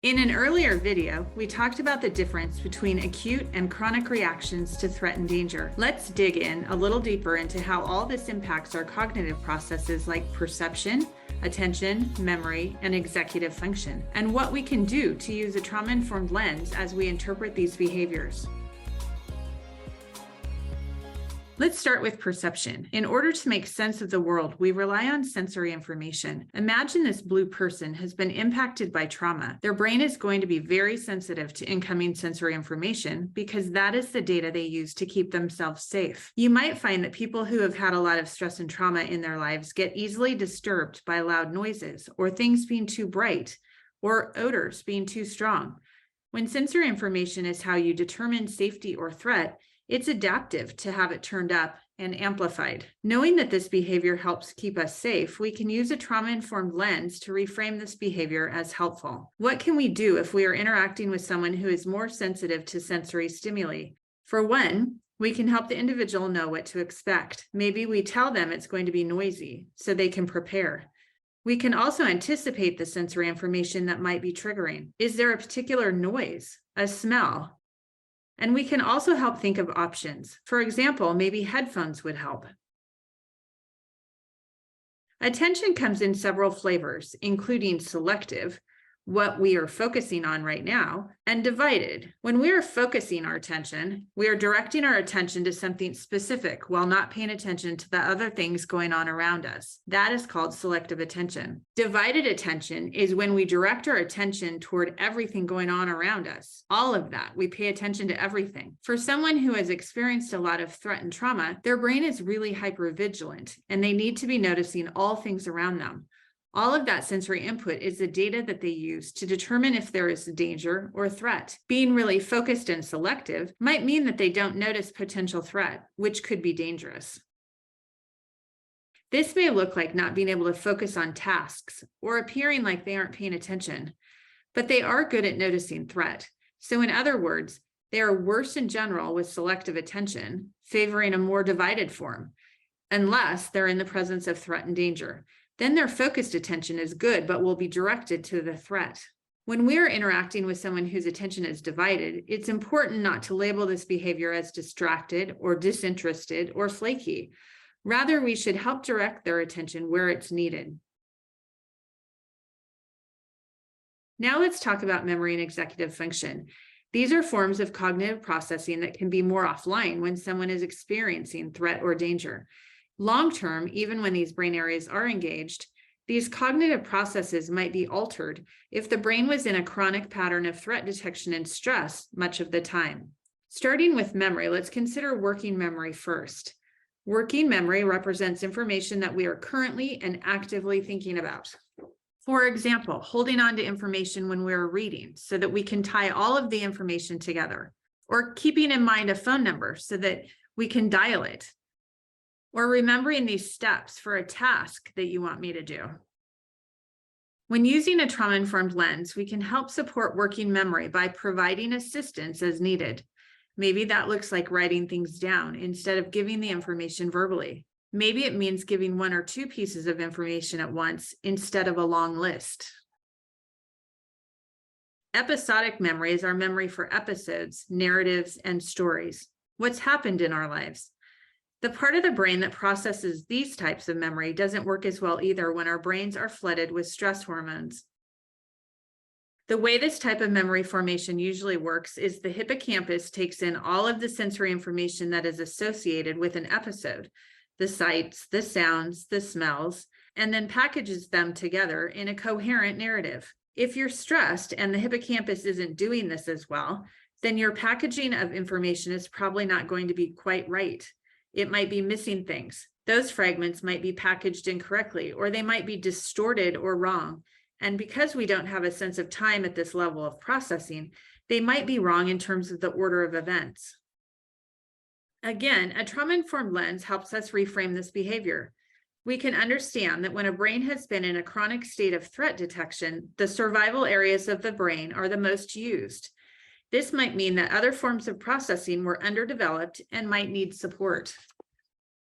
In an earlier video, we talked about the difference between acute and chronic reactions to threat and danger. Let's dig in a little deeper into how all this impacts our cognitive processes like perception, attention, memory, and executive function, and what we can do to use a trauma-informed lens as we interpret these behaviors. Let's start with perception. In order to make sense of the world, we rely on sensory information. Imagine this blue person has been impacted by trauma. Their brain is going to be very sensitive to incoming sensory information because that is the data they use to keep themselves safe. You might find that people who have had a lot of stress and trauma in their lives get easily disturbed by loud noises or things being too bright or odors being too strong. When sensory information is how you determine safety or threat, it's adaptive to have it turned up and amplified. Knowing that this behavior helps keep us safe, we can use a trauma-informed lens to reframe this behavior as helpful. What can we do if we are interacting with someone who is more sensitive to sensory stimuli? For one, we can help the individual know what to expect. Maybe we tell them it's going to be noisy so they can prepare. We can also anticipate the sensory information that might be triggering. Is there a particular noise, a smell? And we can also help think of options. For example, maybe headphones would help. Attention comes in several flavors, including selective, what we are focusing on right now, and divided. When we are focusing our attention, we are directing our attention to something specific while not paying attention to the other things going on around us. That is called selective attention. Divided attention is when we direct our attention toward everything going on around us. All of that, we pay attention to everything. For someone who has experienced a lot of threat and trauma, their brain is really hypervigilant, and they need to be noticing all things around them. All of that sensory input is the data that they use to determine if there is danger or threat. Being really focused and selective might mean that they don't notice potential threat, which could be dangerous. This may look like not being able to focus on tasks or appearing like they aren't paying attention, but they are good at noticing threat. So in other words, they are worse in general with selective attention, favoring a more divided form, unless they're in the presence of threat and danger. Then their focused attention is good, but will be directed to the threat. When we are interacting with someone whose attention is divided, it's important not to label this behavior as distracted or disinterested or flaky. Rather, we should help direct their attention where it's needed. Now let's talk about memory and executive function. These are forms of cognitive processing that can be more offline when someone is experiencing threat or danger. Long-term, even when these brain areas are engaged, these cognitive processes might be altered if the brain was in a chronic pattern of threat detection and stress much of the time. Starting with memory, let's consider working memory first. Working memory represents information that we are currently and actively thinking about. For example, holding on to information when we're reading so that we can tie all of the information together, or keeping in mind a phone number so that we can dial it, or remembering these steps for a task that you want me to do. When using a trauma-informed lens, we can help support working memory by providing assistance as needed. Maybe that looks like writing things down instead of giving the information verbally. Maybe it means giving one or two pieces of information at once instead of a long list. Episodic memory is our memory for episodes, narratives, and stories. What's happened in our lives. The part of the brain that processes these types of memory doesn't work as well either when our brains are flooded with stress hormones. The way this type of memory formation usually works is the hippocampus takes in all of the sensory information that is associated with an episode, the sights, the sounds, the smells, and then packages them together in a coherent narrative. If you're stressed and the hippocampus isn't doing this as well, then your packaging of information is probably not going to be quite right. It might be missing things. Those fragments might be packaged incorrectly, or they might be distorted or wrong. And because we don't have a sense of time at this level of processing, they might be wrong in terms of the order of events. Again, a trauma-informed lens helps us reframe this behavior. We can understand that when a brain has been in a chronic state of threat detection, the survival areas of the brain are the most used. This might mean that other forms of processing were underdeveloped and might need support.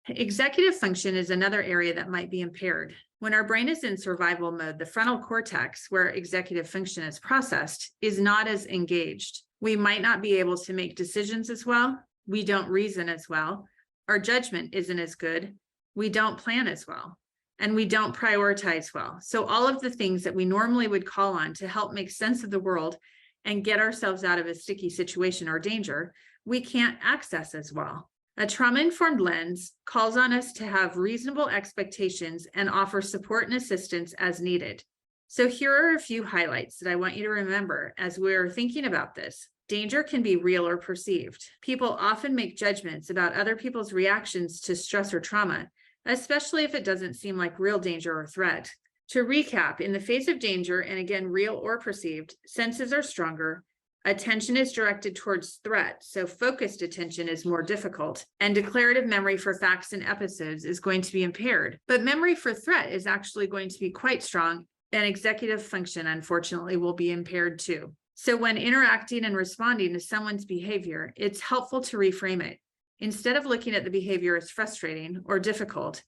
Executive function is another area that might be impaired. When our brain is in survival mode, the frontal cortex, where executive function is processed, is not as engaged. We might not be able to make decisions as well. We don't reason as well. Our judgment isn't as good. We don't plan as well. And we don't prioritize well. So all of the things that we normally would call on to help make sense of the world and get ourselves out of a sticky situation or danger, we can't access as well. A trauma-informed lens calls on us to have reasonable expectations and offer support and assistance as needed. So here are a few highlights that I want you to remember as we're thinking about this. Danger can be real or perceived. People often make judgments about other people's reactions to stress or trauma, especially if it doesn't seem like real danger or threat. To recap, in the face of danger, and again, real or perceived, senses are stronger. Attention is directed towards threat, so focused attention is more difficult, and declarative memory for facts and episodes is going to be impaired. But memory for threat is actually going to be quite strong, and executive function, unfortunately, will be impaired too. So when interacting and responding to someone's behavior, it's helpful to reframe it. Instead of looking at the behavior as frustrating or difficult,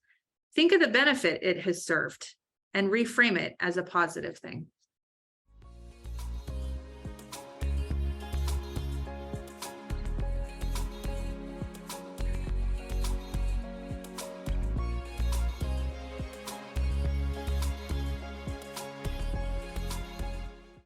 think of the benefit it has served and reframe it as a positive thing.